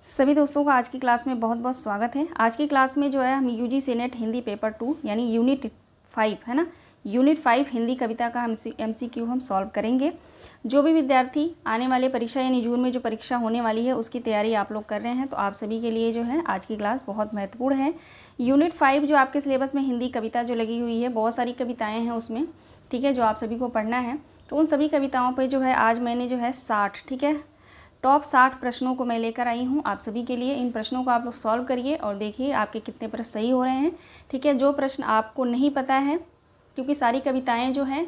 सभी दोस्तों का आज की क्लास में बहुत बहुत स्वागत है। आज की क्लास में जो है हम यूजीसी नेट हिंदी पेपर 2 यानी यूनिट 5 है ना, यूनिट 5 हिंदी कविता का एमसीक्यू हम सॉल्व करेंगे। जो भी विद्यार्थी आने वाले परीक्षा यानी जून में जो परीक्षा होने वाली है उसकी तैयारी आप लोग कर रहे हैं तो आप सभी के लिए जो है आज की क्लास बहुत महत्वपूर्ण है। यूनिट 5 जो आपके सिलेबस में हिंदी कविता जो लगी हुई है, बहुत सारी कविताएँ हैं उसमें, ठीक है, जो आप सभी को पढ़ना है। तो उन सभी कविताओं पर जो है आज मैंने जो है 60, ठीक है, टॉप 60 प्रश्नों को मैं लेकर आई हूँ आप सभी के लिए। इन प्रश्नों को आप लोग सॉल्व करिए और देखिए आपके कितने प्रश्न सही हो रहे हैं, ठीक है। जो प्रश्न आपको नहीं पता है, क्योंकि सारी कविताएं जो हैं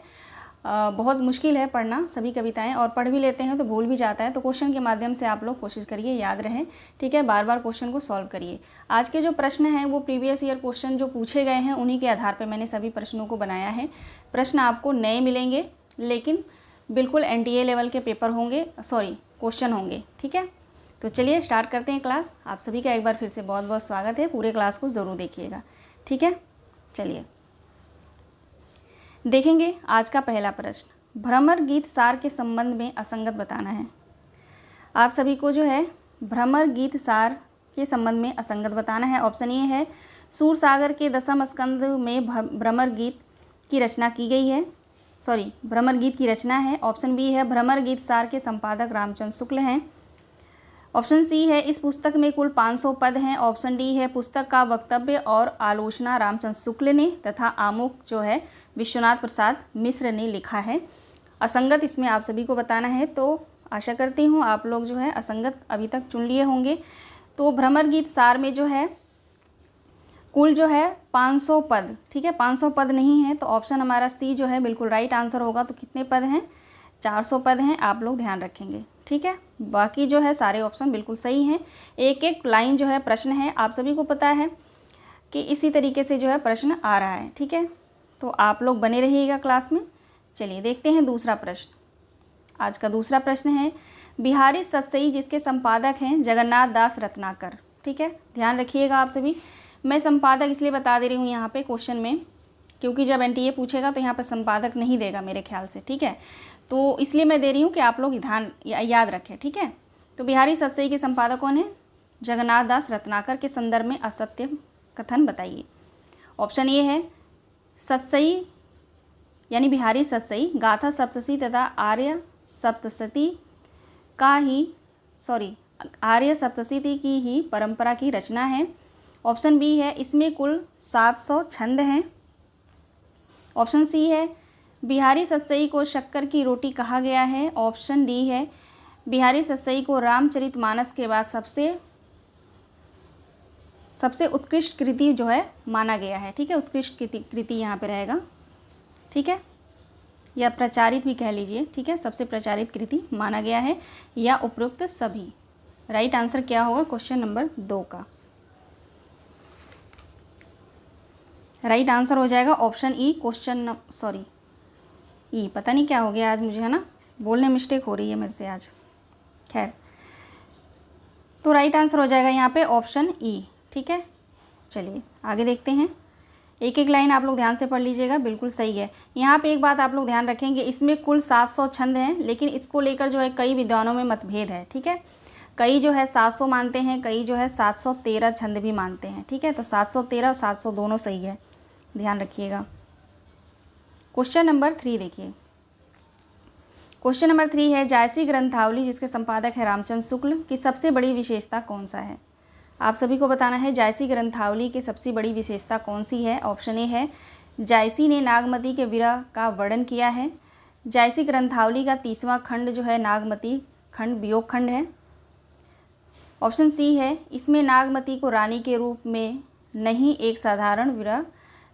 बहुत मुश्किल है पढ़ना, सभी कविताएं, और पढ़ भी लेते हैं तो भूल भी जाता है, तो क्वेश्चन के माध्यम से आप लोग कोशिश करिए याद रहें, ठीक है। बार बार क्वेश्चन को सॉल्व करिए। आज के जो प्रश्न हैं वो प्रीवियस ईयर क्वेश्चन जो पूछे गए हैं उन्हीं के आधार पर मैंने सभी प्रश्नों को बनाया है। प्रश्न आपको नए मिलेंगे लेकिन बिल्कुल एनटीए लेवल के पेपर होंगे, क्वेश्चन होंगे, ठीक है। तो चलिए स्टार्ट करते हैं क्लास। आप सभी का एक बार फिर से बहुत बहुत स्वागत है। पूरे क्लास को ज़रूर देखिएगा, ठीक है। चलिए देखेंगे आज का पहला प्रश्न। भ्रमर गीत सार के संबंध में असंगत बताना है। आप सभी को जो है भ्रमर गीत सार के संबंध में असंगत बताना है। ऑप्शन ए है सूरसागर के दसम स्कंद में भ्रमर गीत की रचना की गई है, भ्रमर गीत की रचना है। ऑप्शन बी है भ्रमर गीत सार के संपादक रामचंद्र शुक्ल हैं। ऑप्शन सी है इस पुस्तक में कुल 500 पद हैं। ऑप्शन डी है पुस्तक का वक्तव्य और आलोचना रामचंद्र शुक्ल ने तथा आमुख जो है विश्वनाथ प्रसाद मिश्र ने लिखा है। असंगत इसमें आप सभी को बताना है, तो आशा करती हूँ आप लोग जो है असंगत अभी तक चुन लिए होंगे। तो भ्रमर गीत सार में जो है कुल जो है 500 पद, ठीक है, 500 पद नहीं है, तो ऑप्शन हमारा सी जो है बिल्कुल राइट आंसर होगा। तो कितने पद हैं? 400 पद हैं, आप लोग ध्यान रखेंगे, ठीक है। बाकी जो है सारे ऑप्शन बिल्कुल सही हैं। एक एक लाइन जो है प्रश्न है, आप सभी को पता है कि इसी तरीके से जो है प्रश्न आ रहा है, ठीक है। तो आप लोग बने रहिएगा क्लास में। चलिए देखते हैं दूसरा प्रश्न। आज का दूसरा प्रश्न है बिहारी सतसई जिसके संपादक हैं जगन्नाथ दास रत्नाकर, ठीक है। ध्यान रखिएगा आप सभी। मैं संपादक इसलिए बता दे रही हूँ यहाँ पे क्वेश्चन में, क्योंकि जब एनटीए पूछेगा तो यहाँ पर संपादक नहीं देगा मेरे ख्याल से, ठीक है। तो इसलिए मैं दे रही हूँ कि आप लोग ध्यान याद रखें, ठीक है। तो बिहारी सतसई के संपादक कौन है? जगन्नाथ दास रत्नाकर के संदर्भ में असत्य कथन बताइए। ऑप्शन ए है सतसई यानी बिहारी सतसई गाथा सप्तशती तथा आर्य सप्तशती की ही परंपरा की रचना है। ऑप्शन बी है इसमें कुल 700 छंद हैं। ऑप्शन सी है बिहारी सतसई को शक्कर की रोटी कहा गया है। ऑप्शन डी है बिहारी सतसई को रामचरितमानस के बाद सबसे उत्कृष्ट कृति जो है माना गया है, ठीक है। उत्कृष्ट कृति यहाँ पे रहेगा, ठीक है, या प्रचारित भी कह लीजिए, ठीक है, सबसे प्रचारित कृति माना गया है, या उपरोक्त सभी। राइट आंसर क्या होगा क्वेश्चन नंबर 2 का? राइट आंसर हो जाएगा ऑप्शन ई, ई, पता नहीं क्या हो गया आज मुझे, है ना, बोलने मिस्टेक हो रही है मेरे से आज। खैर, तो राइट आंसर हो जाएगा यहाँ पे ऑप्शन ई, ठीक है। चलिए आगे देखते हैं। एक एक लाइन आप लोग ध्यान से पढ़ लीजिएगा, बिल्कुल सही है। यहाँ पे एक बात आप लोग ध्यान रखेंगे, इसमें कुल 700 छंद हैं, लेकिन इसको लेकर जो है कई विद्वानों में मतभेद है, ठीक है। कई जो है 700 मानते हैं, कई जो है 713 छंद भी मानते हैं, ठीक है। तो 713 और 700 दोनों सही है, ध्यान रखिएगा। क्वेश्चन नंबर 3 देखिए। क्वेश्चन नंबर 3 है जायसी ग्रंथावली जिसके संपादक है रामचंद्र शुक्ल की सबसे बड़ी विशेषता कौन सा है? आप सभी को बताना है जायसी ग्रंथावली की सबसे बड़ी विशेषता कौन सी है। ऑप्शन ए है जायसी ने नागमती के विरह का वर्णन किया है। जायसी ग्रंथावली का 30वां खंड जो है नागमती खंड वियोग खंड है। ऑप्शन सी है इसमें नागमती को रानी के रूप में नहीं एक साधारण विरह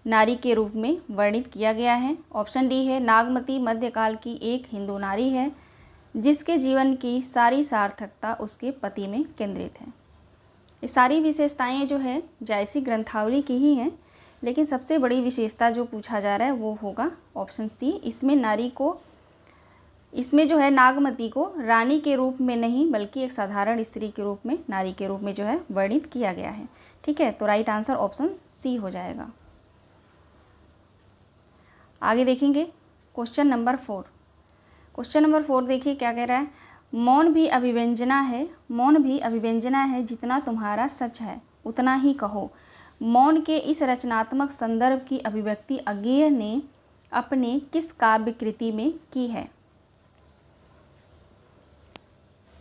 नारी के रूप में वर्णित किया गया है। ऑप्शन डी है नागमती मध्यकाल की एक हिंदू नारी है जिसके जीवन की सारी सार्थकता उसके पति में केंद्रित है। ये सारी विशेषताएं जो है जायसी ग्रंथावली की ही हैं, लेकिन सबसे बड़ी विशेषता जो पूछा जा रहा है वो होगा ऑप्शन सी, इसमें जो है नागमती को रानी के रूप में नहीं बल्कि एक साधारण स्त्री के रूप में, नारी के रूप में जो है वर्णित किया गया है, ठीक है। तो राइट आंसर ऑप्शन सी हो जाएगा। आगे देखेंगे क्वेश्चन नंबर 4। क्वेश्चन नंबर 4 देखिए क्या कह रहा है। मौन भी अभिव्यंजना है, मौन भी अभिव्यंजना है, जितना तुम्हारा सच है उतना ही कहो। मौन के इस रचनात्मक संदर्भ की अभिव्यक्ति अज्ञेय ने अपने किस काव्य कृति में की है?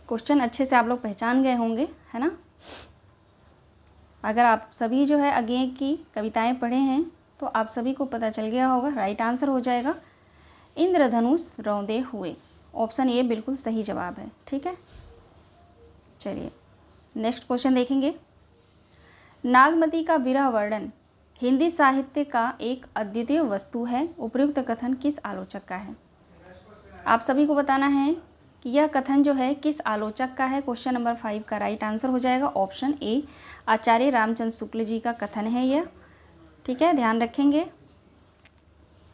क्वेश्चन अच्छे से आप लोग पहचान गए होंगे, है ना। अगर आप सभी जो है अज्ञेय की कविताएं पढ़े हैं तो आप सभी को पता चल गया होगा। राइट आंसर हो जाएगा इंद्रधनुष रौंदे हुए। ऑप्शन ए बिल्कुल सही जवाब है। ठीक है, चलिए नेक्स्ट क्वेश्चन देखेंगे। नागमती का विरह वर्णन हिंदी साहित्य का एक अद्वितीय वस्तु है। उपर्युक्त कथन किस आलोचक का है? आप सभी को बताना है कि यह कथन जो है किस आलोचक का है। क्वेश्चन नंबर 5 का राइट आंसर हो जाएगा ऑप्शन ए, आचार्य रामचंद्र शुक्ल जी का कथन है यह। ठीक है, ध्यान रखेंगे।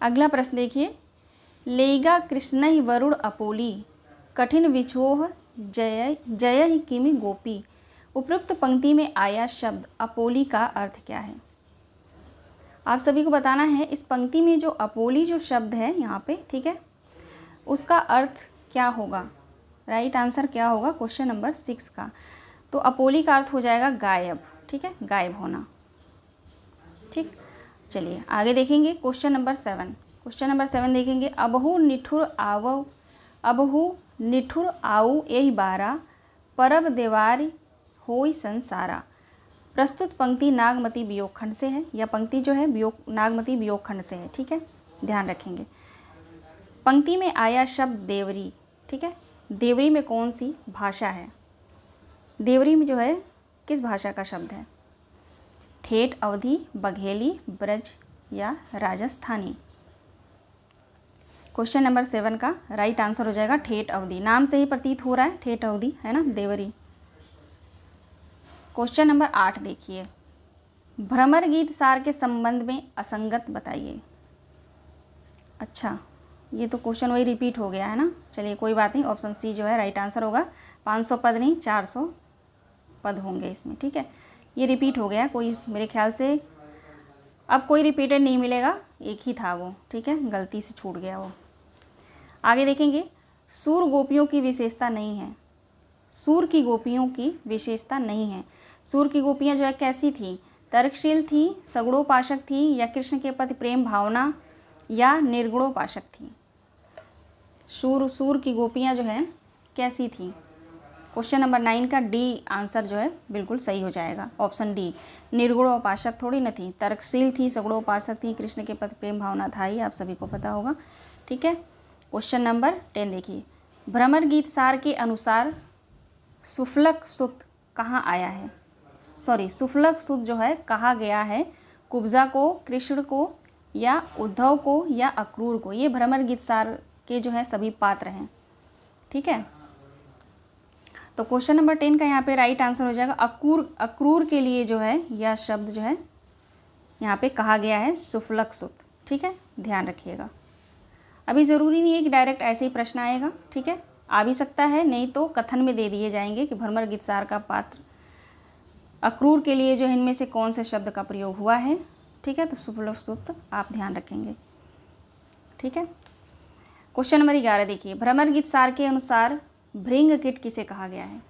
अगला प्रश्न देखिए। लेगा कृष्ण वरुण अपोली, कठिन विछोह जय जय ही किमि गोपी। उपयुक्त पंक्ति में आया शब्द अपोली का अर्थ क्या है? आप सभी को बताना है इस पंक्ति में जो अपोली जो शब्द है यहाँ पे, ठीक है, उसका अर्थ क्या होगा। राइट आंसर क्या होगा क्वेश्चन नंबर 6 का? तो अपोली का अर्थ हो जाएगा गायब। ठीक है, गायब होना। ठीक, चलिए आगे देखेंगे क्वेश्चन नंबर 7। क्वेश्चन नंबर 7 देखेंगे। अबहु निठुर आऊ यही बारा, परब देवारी होई संसारा। प्रस्तुत पंक्ति नागमती वियोग खंड से है। यह पंक्ति जो है नागमती वियोग खंड से है। ठीक है, ध्यान रखेंगे। पंक्ति में आया शब्द देवरी। ठीक है, देवरी में कौन सी भाषा है? देवरी में जो है किस भाषा का शब्द है? ठेठ, अवधी, बघेली, ब्रज या राजस्थानी? क्वेश्चन नंबर 7 का राइट आंसर हो जाएगा ठेठ अवधी। नाम से ही प्रतीत हो रहा है ठेठ अवधी, है ना, देवरी। क्वेश्चन नंबर 8 देखिए। भ्रमर गीत सार के संबंध में असंगत बताइए। अच्छा, ये तो क्वेश्चन वही रिपीट हो गया है ना। चलिए कोई बात नहीं, ऑप्शन सी जो है राइट आंसर होगा। 500 पद नहीं 400 पद होंगे इसमें। ठीक है, ये रिपीट हो गया, कोई मेरे ख्याल से अब कोई रिपीटेड नहीं मिलेगा, एक ही था वो। ठीक है, गलती से छूट गया वो। आगे देखेंगे। सूर गोपियों की विशेषता नहीं है। सूर की गोपियों की विशेषता नहीं है। सूर की गोपियाँ जो है कैसी थी? तर्कशील थी, सगुणोपासक थी, या कृष्ण के प्रति प्रेम भावना, या निर्गुणोपासक थी? सूर की गोपियाँ जो है कैसी थी? क्वेश्चन नंबर 9 का डी आंसर जो है बिल्कुल सही हो जाएगा, ऑप्शन डी। निर्गुणोपासक थोड़ी न थी, तर्कशील थी, सगुणोपासक थी, कृष्ण के प्रति प्रेम भावना था, ही आप सभी को पता होगा। ठीक है, क्वेश्चन नंबर 10 देखिए। भ्रमर गीत सार के अनुसार सुफलक सुत कहाँ आया है? सुफलक सुत जो है कहा गया है? कुब्जा को, कृष्ण को, या उद्धव को, या अक्रूर को? ये भ्रमर गीत सार के जो है सभी पात्र हैं। ठीक है, तो क्वेश्चन नंबर 10 का यहाँ पे राइट आंसर हो जाएगा अक्रूर के लिए जो है यह शब्द जो है यहाँ पे कहा गया है सुफलक सुत। ठीक है, ध्यान रखिएगा। अभी ज़रूरी नहीं है कि डायरेक्ट ऐसे ही प्रश्न आएगा। ठीक है, आ भी सकता है, नहीं तो कथन में दे दिए जाएंगे कि भ्रमर गीत सार का पात्र अक्रूर के लिए जो है इनमें से कौन से शब्द का प्रयोग हुआ है। ठीक है, तो सुफलक सुत आप ध्यान रखेंगे। ठीक है, क्वेश्चन नंबर 11 देखिए। भ्रमर गीत सार के अनुसार भृंग कीट किसे कहा गया है?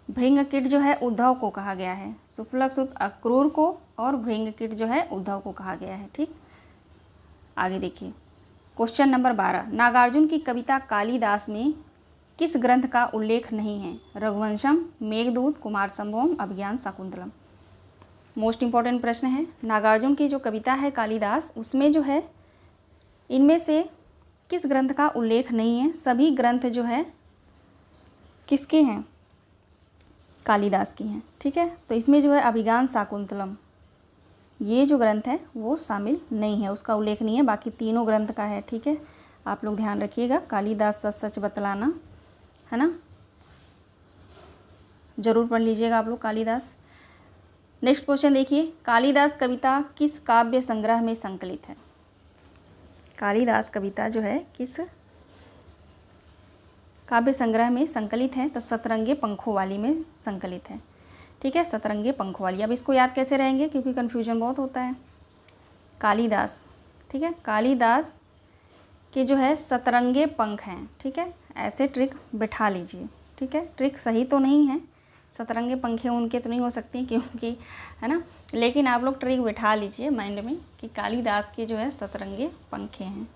भृंग कीट जो है उद्धव को कहा गया है। सुफलक सुत अक्रूर को और भृंग कीट जो है उद्धव को कहा गया है। ठीक, आगे देखिए। Question number 12। नागार्जुन की कविता कालिदास में किस ग्रंथ का उल्लेख नहीं है? रघुवंशम, मेघदूत, कुमार संभवम, अभिज्ञान शाकुंतलम? मोस्ट इंपॉर्टेंट प्रश्न है। नागार्जुन की जो कविता है कालिदास, उसमें जो है इनमें से किस ग्रंथ का उल्लेख नहीं है? सभी ग्रंथ जो है किसके हैं? कालिदास की हैं। ठीक है, तो इसमें जो है अभिज्ञान शाकुंतलम ये जो ग्रंथ है वो शामिल नहीं है, उसका उल्लेख नहीं है। बाकी तीनों ग्रंथ का है। ठीक है, आप लोग ध्यान रखिएगा। कालिदास सच सच बतलाना, है ना, जरूर पढ़ लीजिएगा आप लोग कालिदास। नेक्स्ट क्वेश्चन देखिए। कालिदास कविता किस काव्य संग्रह में संकलित है? कालिदास कविता जो है किस काव्य संग्रह में संकलित है? तो सतरंगे पंखों वाली में संकलित है। ठीक है, सतरंगे पंखों वाली। अब इसको याद कैसे रहेंगे, क्योंकि कन्फ्यूजन बहुत होता है। कालिदास, ठीक है, कालिदास कि जो है सतरंगे पंख हैं, ठीक है, ऐसे ट्रिक बिठा लीजिए, ठीक है। ट्रिक सही तो नहीं है, सतरंगे पंखे उनके तो नहीं हो सकती क्योंकि, है ना, लेकिन आप लोग ट्रिक बिठा लीजिए माइंड में कि कालिदास के जो है सतरंगे पंखे हैं,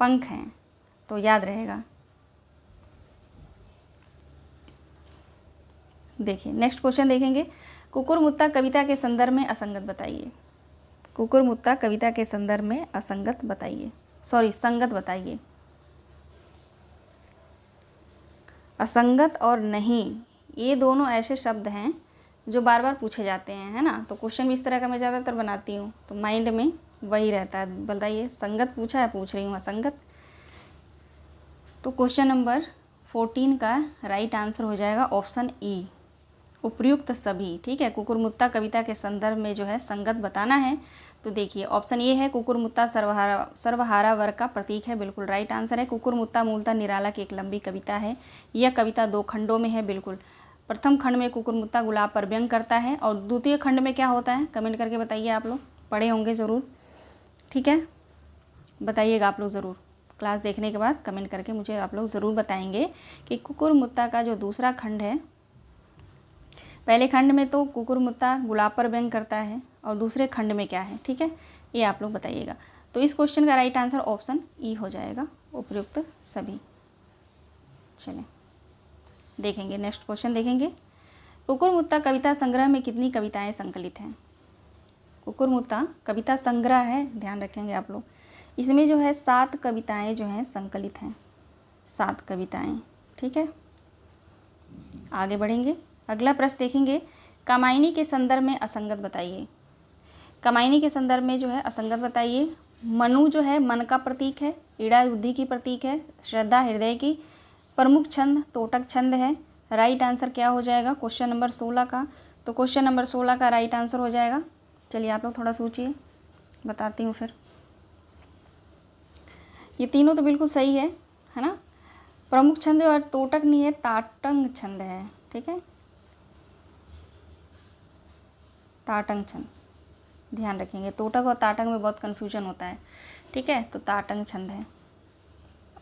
पंख हैं, तो याद रहेगा। देखिए नेक्स्ट क्वेश्चन देखेंगे, कुकुरमुत्ता कविता के संदर्भ में असंगत बताइए। कुकुरमुत्ता कविता के संदर्भ में असंगत बताइए, सॉरी संगत बताइए। असंगत और नहीं, ये दोनों ऐसे शब्द हैं जो बार बार पूछे जाते हैं, है ना, तो क्वेश्चन भी इस तरह का मैं ज़्यादातर बनाती हूँ, तो माइंड में वही रहता है। बताइए संगत पूछा है, पूछ रही हूँ असंगत। तो क्वेश्चन नंबर 14 का राइट आंसर हो जाएगा ऑप्शन ई, उपयुक्त सभी, ठीक है। कुकुरमुत्ता कविता के संदर्भ में जो है संगत बताना है, तो देखिए ऑप्शन ए है, कुकुरमुत्ता सर्वहारा वर्ग का प्रतीक है, बिल्कुल राइट आंसर है। कुकुरमुत्ता मूलतः निराला की एक लंबी कविता है, यह कविता 2 खंडों में है, बिल्कुल। प्रथम खंड में कुकुरमुत्ता गुलाब पर व्यंग करता है, और द्वितीय खंड में क्या होता है, कमेंट करके बताइए, आप लोग पढ़े होंगे ज़रूर, ठीक है, बताइएगा आप लोग ज़रूर, क्लास देखने के बाद कमेंट करके मुझे आप लोग ज़रूर बताएंगे कि कुकुरमुत्ता का जो दूसरा खंड है, पहले खंड में तो कुकुरमुत्ता गुलाब पर व्यंग करता है, और दूसरे खंड में क्या है, ठीक है, ये आप लोग बताइएगा। तो इस क्वेश्चन का राइट आंसर ऑप्शन ई हो जाएगा, उपयुक्त सभी। चलें देखेंगे नेक्स्ट क्वेश्चन देखेंगे, कुकुरमुत्ता कविता संग्रह में कितनी कविताएं संकलित हैं। कुकुरमुत्ता कविता संग्रह है, ध्यान रखेंगे आप लोग, इसमें जो है 7 कविताएं जो हैं संकलित हैं, 7 कविताएं, ठीक है। आगे बढ़ेंगे, अगला प्रश्न देखेंगे, कामायनी के संदर्भ में असंगत बताइए। कामायनी के संदर्भ में जो है असंगत बताइए। मनु जो है मन का प्रतीक है, ईड़ा बुद्धि की प्रतीक है, श्रद्धा हृदय की, प्रमुख छंद तोटक छंद है। राइट आंसर क्या हो जाएगा क्वेश्चन नंबर 16 का, तो क्वेश्चन नंबर 16 का राइट आंसर हो जाएगा, चलिए आप लोग थोड़ा सोचिए, बताती हूँ फिर। ये तीनों तो बिल्कुल सही है ना, प्रमुख छंद और तोटक नहीं है, ताटंग छंद है, ठीक है, ताटंग छंद, ध्यान रखेंगे, तोटक और ताटंग में बहुत कन्फ्यूजन होता है, ठीक है, तो ताटंग छंद है,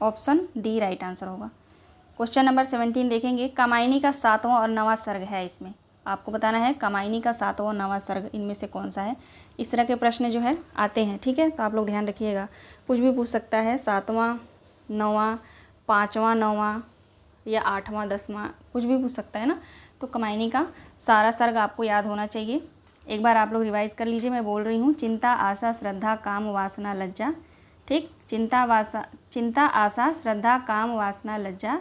ऑप्शन डी राइट आंसर होगा। क्वेश्चन नंबर 17 देखेंगे, कामायनी का 7वां और 9वां सर्ग है, इसमें आपको बताना है कामायनी का 7वां और 9वां सर्ग इनमें से कौन सा है। इस तरह के प्रश्न जो है आते हैं, ठीक है, तो आप लोग ध्यान रखिएगा, कुछ भी पूछ सकता है, 7वां 9वां 5वां 9वां या 8वां 10वां, कुछ भी पूछ सकता है ना। तो कामायनी का सारा सर्ग आपको याद होना चाहिए, एक बार आप लोग रिवाइज कर लीजिए, मैं बोल रही हूँ, चिंता आशा श्रद्धा काम वासना लज्जा, ठीक, चिंता आशा श्रद्धा काम वासना लज्जा,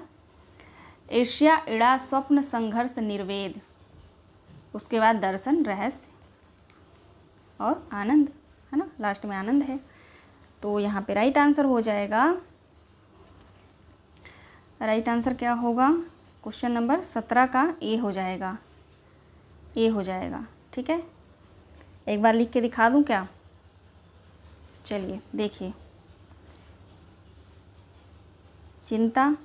ईर्ष्या ईड़ा स्वप्न संघर्ष निर्वेद, उसके बाद दर्शन रहस्य और आनंद, है ना, लास्ट में आनंद है। तो यहाँ पे राइट आंसर हो जाएगा, राइट आंसर क्या होगा क्वेश्चन नंबर 17 का ए हो जाएगा, ए हो जाएगा, ठीक है। एक बार लिख के दिखा दूँ क्या, चलिए देखिए, चिंता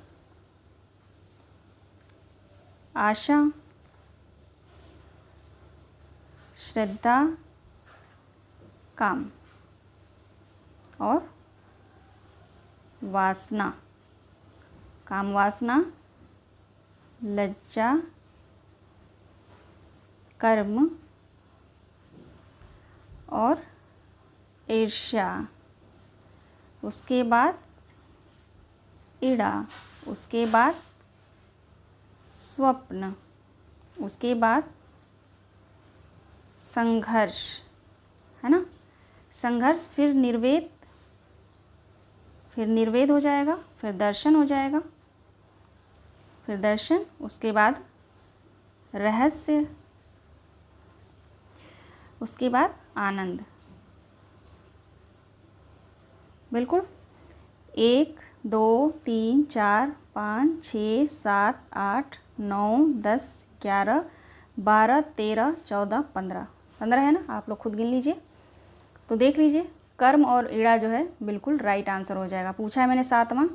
आशा श्रद्धा काम और वासना, काम वासना लज्जा कर्म और ईर्ष्या, उसके बाद ईड़ा, उसके बाद स्वप्न, उसके बाद संघर्ष, है ना, संघर्ष, फिर निर्वेद हो जाएगा, फिर दर्शन हो जाएगा, फिर दर्शन, उसके बाद रहस्य, उसके बाद आनंद, बिल्कुल 1 2 3 4 5 6 7 8 9 10 11 12 13 14 15 है ना, आप लोग खुद गिन लीजिए। तो देख लीजिए, कर्म और ईड़ा जो है बिल्कुल राइट आंसर हो जाएगा। पूछा है मैंने 7वां,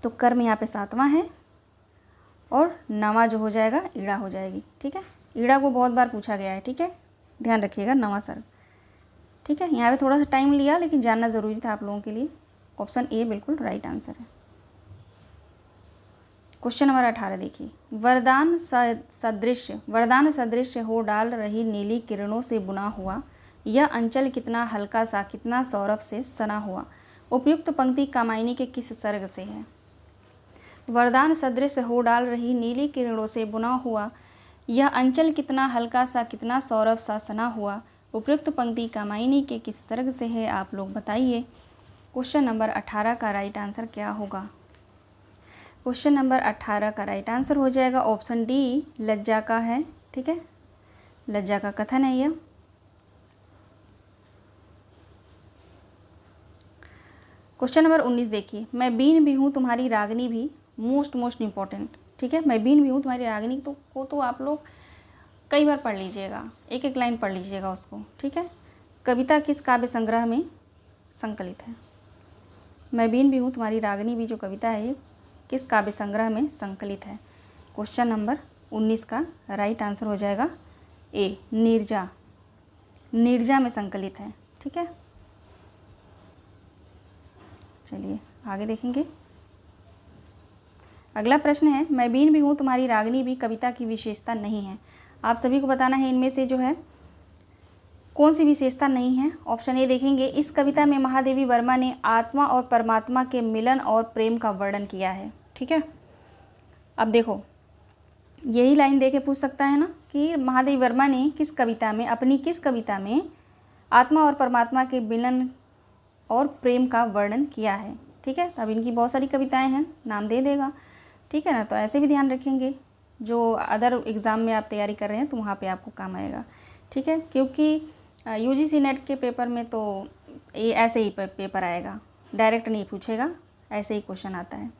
तो कर्म यहाँ पे 7वां है, और 9वां जो हो जाएगा ईड़ा हो जाएगी, ठीक है। ईड़ा को बहुत बार पूछा गया है, ठीक है, ध्यान रखिएगा, 9वां सर्ग, ठीक है। यहाँ पे थोड़ा सा टाइम लिया, लेकिन जानना ज़रूरी था आप लोगों के लिए। ऑप्शन ए बिल्कुल राइट आंसर है। क्वेश्चन नंबर 18 देखिए, वरदान सदृश हो डाल रही नीली किरणों से बुना हुआ यह अंचल कितना हल्का सा कितना सौरभ से सना हुआ। उपयुक्त पंक्ति कामायनी के किस सर्ग से है? वरदान सदृश हो डाल रही नीली किरणों से बुना हुआ यह अंचल कितना हल्का सा कितना सौरभ सा सना हुआ। उपयुक्त पंक्ति कामायनी के किस सर्ग से है? आप लोग बताइए। क्वेश्चन नंबर 18 का राइट आंसर क्या होगा? क्वेश्चन नंबर 18 का राइट आंसर हो जाएगा ऑप्शन डी, लज्जा का है। ठीक है, लज्जा का कथन है यह। क्वेश्चन नंबर 19 देखिए, मैं बीन भी हूँ तुम्हारी रागनी भी, मोस्ट इंपॉर्टेंट। ठीक है, मैं बीन भी हूँ तुम्हारी रागनी तो आप लोग कई बार पढ़ लीजिएगा, एक एक लाइन पढ़ लीजिएगा उसको। ठीक है, कविता किस काव्य संग्रह में संकलित है? मैं बीन भी हूँ तुम्हारी रागनी भी जो कविता है ये किस काव्य संग्रह में संकलित है? क्वेश्चन नंबर 19 का राइट आंसर हो जाएगा ए, नीरजा। नीरजा में संकलित है। ठीक है, चलिए आगे देखेंगे। अगला प्रश्न है, मैं बीन भी हूँ तुम्हारी रागनी भी कविता की विशेषता नहीं है। आप सभी को बताना है इनमें से जो है कौन सी विशेषता नहीं है। ऑप्शन ए देखेंगे, इस कविता में महादेवी वर्मा ने आत्मा और परमात्मा के मिलन और प्रेम का वर्णन किया है। ठीक है, अब देखो यही लाइन दे के पूछ सकता है ना कि महादेवी वर्मा ने किस कविता में आत्मा और परमात्मा के मिलन और प्रेम का वर्णन किया है। ठीक है, अब इनकी बहुत सारी कविताएं हैं, नाम दे देगा। ठीक है ना, तो ऐसे भी ध्यान रखेंगे, जो अदर एग्ज़ाम में आप तैयारी कर रहे हैं तो वहाँ पे आपको काम आएगा। ठीक है, क्योंकि यूजीसी नेट के पेपर में तो ये ऐसे ही पेपर आएगा, डायरेक्ट नहीं पूछेगा, ऐसे ही क्वेश्चन आता है।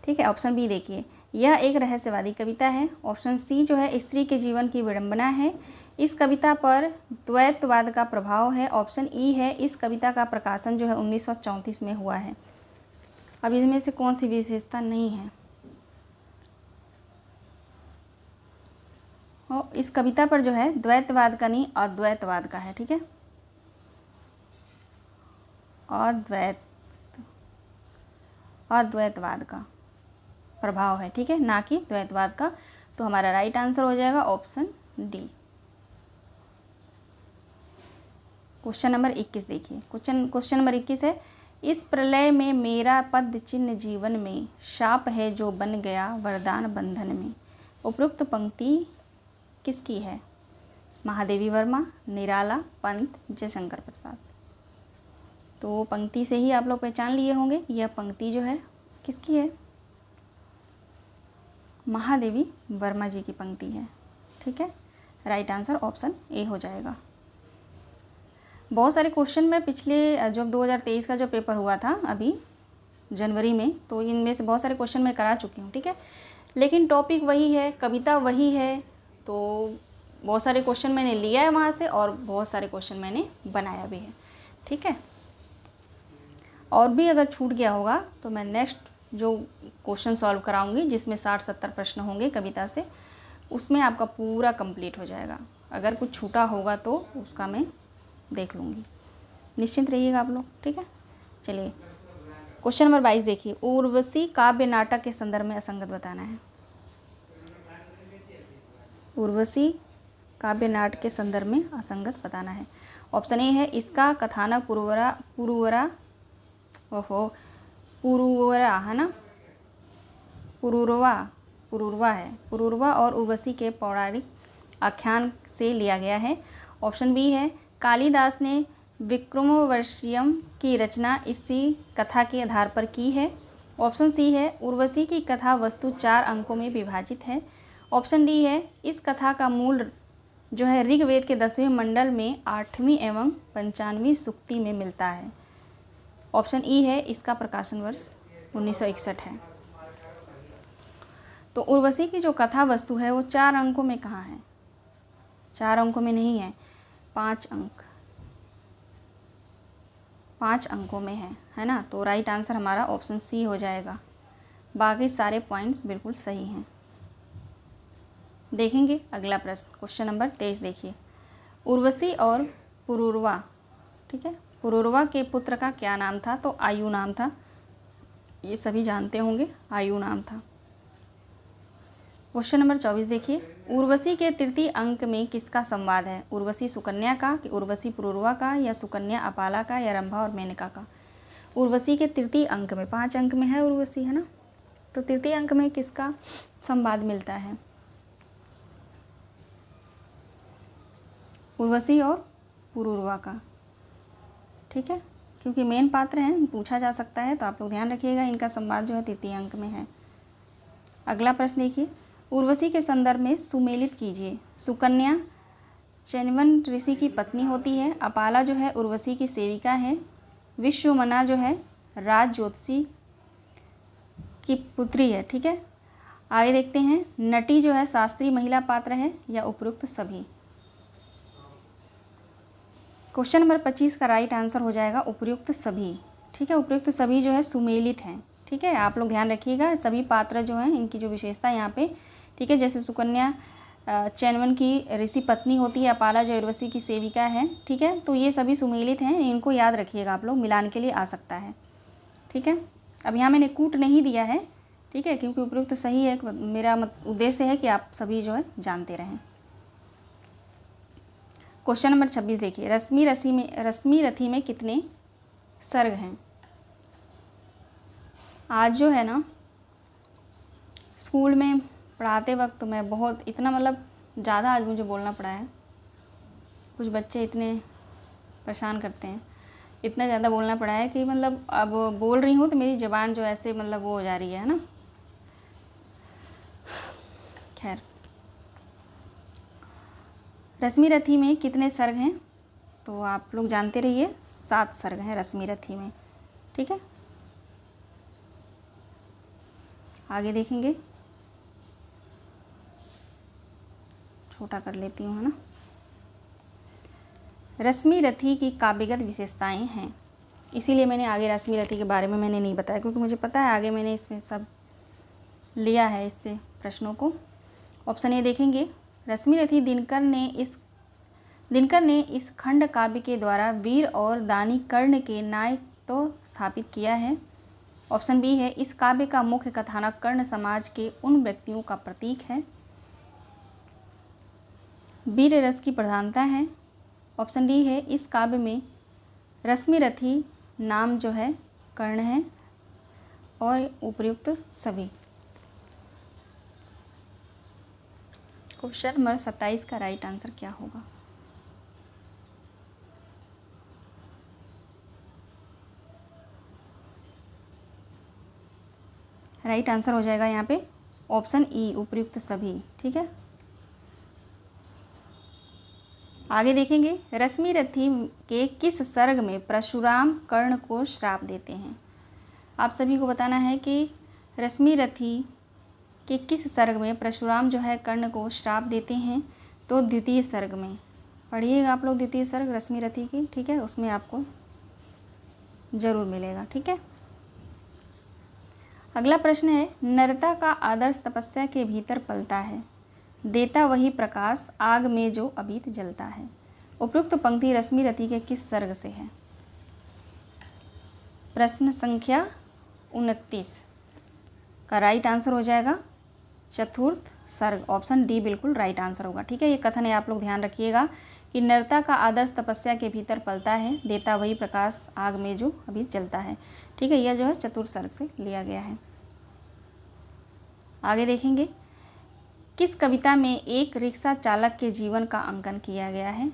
ठीक है, ऑप्शन बी देखिए, यह एक रहस्यवादी कविता है। ऑप्शन सी जो है स्त्री के जीवन की विडंबना है। इस कविता पर द्वैतवाद का प्रभाव है। ऑप्शन ई है, इस कविता का प्रकाशन जो है 1934 में हुआ है। अब इसमें से कौन सी विशेषता नहीं है? और इस कविता पर जो है द्वैतवाद का नहीं अद्वैतवाद का है। ठीक है, अद्वैतवाद का प्रभाव है। ठीक है, ना कि द्वैतवाद का। तो हमारा राइट आंसर हो जाएगा ऑप्शन डी। क्वेश्चन नंबर 21 देखिए, क्वेश्चन नंबर 21 है, इस प्रलय में मेरा पद चिन्ह जीवन में शाप है जो बन गया वरदान बंधन में। उपयुक्त पंक्ति किसकी है? महादेवी वर्मा, निराला, पंत, जयशंकर प्रसाद। तो पंक्ति से ही आप लोग पहचान लिए होंगे, यह पंक्ति जो है किसकी है? महादेवी वर्मा जी की पंक्ति है। ठीक है, राइट आंसर ऑप्शन ए हो जाएगा। बहुत सारे क्वेश्चन में पिछले जो 2023 का जो पेपर हुआ था अभी जनवरी में, तो इनमें से बहुत सारे क्वेश्चन मैं करा चुकी हूँ। ठीक है, लेकिन टॉपिक वही है, कविता वही है, तो बहुत सारे क्वेश्चन मैंने लिया है वहाँ से और बहुत सारे क्वेश्चन मैंने बनाया भी है। ठीक है, और भी अगर छूट गया होगा तो मैं नेक्स्ट जो क्वेश्चन सॉल्व कराऊंगी जिसमें 60-70 प्रश्न होंगे कविता से, उसमें आपका पूरा कंप्लीट हो जाएगा। अगर कुछ छूटा होगा तो उसका मैं देख लूँगी, निश्चिंत रहिएगा आप लोग। ठीक है, चलिए क्वेश्चन नंबर 22 देखिए, उर्वशी काव्य नाटक के संदर्भ में असंगत बताना है। उर्वशी काव्य नाटक के संदर्भ में असंगत बताना है। ऑप्शन ए है, इसका कथानक पुरूरवा है ना, पुरूरवा है। पुरूरवा और उर्वशी के पौराणिक आख्यान से लिया गया है। ऑप्शन बी है, कालिदास ने विक्रमोर्वशीयम की रचना इसी कथा के आधार पर की है। ऑप्शन सी है, उर्वशी की कथा वस्तु 4 अंकों में विभाजित है। ऑप्शन डी है, इस कथा का मूल जो है ऋग्वेद के 10वें मंडल में 8वीं एवं 95वीं सूक्ति में मिलता है। ऑप्शन ई है, इसका प्रकाशन वर्ष 1961 है। तो उर्वशी की जो कथा वस्तु है वो 4 अंकों में कहाँ है? 4 अंकों में नहीं है, 5 अंकों में है ना। तो राइट आंसर हमारा ऑप्शन सी हो जाएगा। बाकी सारे पॉइंट्स बिल्कुल सही हैं। देखेंगे अगला प्रश्न, क्वेश्चन नंबर 23 देखिए, उर्वशी और पुरूरवा। ठीक है, पुरूरवा के पुत्र का क्या नाम था? तो आयु नाम था। ये सभी जानते होंगे, आयु नाम था। क्वेश्चन नंबर 24 देखिए, उर्वशी के तृतीय अंक में किसका संवाद है? उर्वशी सुकन्या का, कि उर्वशी पुरूरवा का, या सुकन्या अपाला का, या रंभा और मेनका का? उर्वशी के तृतीय अंक में, 5 अंक में है उर्वशी, है ना, तो तृतीय अंक में किसका संवाद मिलता है? उर्वशी और पुरूरवा का, ठीक है, क्योंकि मेन पात्र हैं, पूछा जा सकता है, तो आप लोग ध्यान रखिएगा, इनका संवाद जो है तृतीय अंक में है। अगला प्रश्न देखिए, उर्वशी के संदर्भ में सुमेलित कीजिए। सुकन्या चैनवन ऋषि की पत्नी होती है, अपाला जो है उर्वशी की सेविका है, विश्वमना जो है राज ज्योतिषी की पुत्री है, ठीक है। आगे देखते हैं, नटी जो है शास्त्रीय महिला पात्र है, या उपयुक्त सभी? क्वेश्चन नंबर 25 का राइट आंसर हो जाएगा उपयुक्त सभी, ठीक है। उपयुक्त सभी जो है सुमेलित हैं, ठीक है। आप लोग ध्यान रखिएगा, सभी पात्र जो हैं इनकी जो विशेषता यहाँ पे, ठीक है, जैसे सुकन्या चैनवन की ऋषि पत्नी होती है, अपाला जो उर्वशी की सेविका है, ठीक है, तो ये सभी सुमेलित हैं, इनको याद रखिएगा आप लोग, मिलान के लिए आ सकता है, ठीक है। अब यहाँ मैंने कूट नहीं दिया है, ठीक है, क्योंकि उपयुक्त सही है, मेरा उद्देश्य है कि आप सभी जो है जानते रहें। क्वेश्चन नंबर 26 देखिए, रश्मि रथी में कितने सर्ग हैं? आज जो है ना स्कूल में पढ़ाते वक्त मैं बहुत इतना मतलब ज़्यादा आज मुझे बोलना पड़ा है, कुछ बच्चे इतने परेशान करते हैं, इतना ज़्यादा बोलना पड़ा है कि मतलब अब बोल रही हूँ तो मेरी ज़बान जो ऐसे मतलब वो हो जा रही है ना। खैर, रश्मि रथी में कितने सर्ग हैं? तो आप लोग जानते रहिए, 7 सर्ग हैं रश्मि रथी में, ठीक है। आगे देखेंगे, छोटा कर लेती हूँ, है ना। रश्मि रथी की काव्यगत विशेषताएं हैं, इसीलिए मैंने आगे रश्मि रथी के बारे में मैंने नहीं बताया, क्योंकि मुझे पता है आगे मैंने इसमें सब लिया है इससे प्रश्नों को। ऑप्शन ए देखेंगे, रश्मि रथी दिनकर ने इस खंड काव्य के द्वारा वीर और दानी कर्ण के नायक तो स्थापित किया है। ऑप्शन बी है, इस काव्य का मुख्य कथानक कर्ण समाज के उन व्यक्तियों का प्रतीक है। वीर रस की प्रधानता है। ऑप्शन डी है, इस काव्य में रश्मि रथी नाम जो है कर्ण है। और उपयुक्त सभी। क्वेश्चन नंबर 27 का राइट आंसर क्या होगा? राइट आंसर हो जाएगा यहाँ पे ऑप्शन ई, उपयुक्त सभी, ठीक है। आगे देखेंगे, रश्मि रथी के किस सर्ग में परशुराम कर्ण को श्राप देते हैं? आप सभी को बताना है कि रश्मि रथी के किस सर्ग में परशुराम जो है कर्ण को श्राप देते हैं। तो द्वितीय सर्ग में पढ़िएगा आप लोग, द्वितीय सर्ग रश्मि रथी की, ठीक है, उसमें आपको जरूर मिलेगा, ठीक है। अगला प्रश्न है, नरता का आदर्श तपस्या के भीतर पलता है, देता वही प्रकाश आग में जो अबीत जलता है। उपयुक्त पंक्ति रश्मि रथी के किस सर्ग से है? प्रश्न संख्या 29 का राइट आंसर हो जाएगा चतुर्थ सर्ग, ऑप्शन डी बिल्कुल राइट आंसर होगा, ठीक है। ये कथन है, आप लोग ध्यान रखिएगा कि नरता का आदर्श तपस्या के भीतर पलता है, देता वही प्रकाश आग में जो अभी जलता है, ठीक है। यह जो है चतुर्थ सर्ग से लिया गया है। आगे देखेंगे, किस कविता में एक रिक्शा चालक के जीवन का अंकन किया गया है?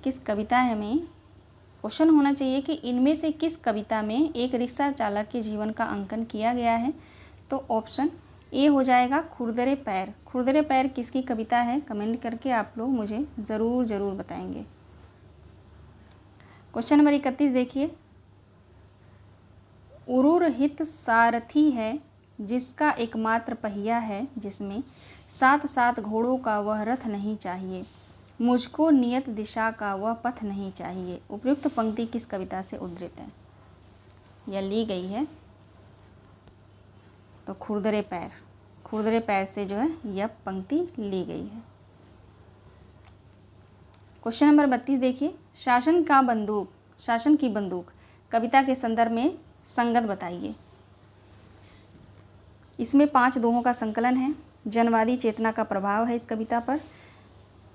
किस कविता है में क्वेश्चन होना चाहिए कि इनमें से किस कविता में एक रिक्शा चालक के जीवन का अंकन किया गया है? तो ऑप्शन ए हो जाएगा खुरदरे पैर। खुरदरे पैर किसकी कविता है? कमेंट करके आप लोग मुझे ज़रूर बताएंगे। क्वेश्चन नंबर 31 देखिए, उरुर हित सारथी है जिसका एकमात्र पहिया है, जिसमें 7 घोड़ों का वह रथ नहीं चाहिए, मुझको नियत दिशा का वह पथ नहीं चाहिए। उपयुक्त पंक्ति किस कविता से उद्धृत है या ली गई है? तो खुरदरे पैर से जो है यह पंक्ति ली गई है। क्वेश्चन नंबर 32 देखिए, शासन की बंदूक कविता के संदर्भ में संगत बताइए। इसमें 5 दोहों का संकलन है, जनवादी चेतना का प्रभाव है इस कविता पर,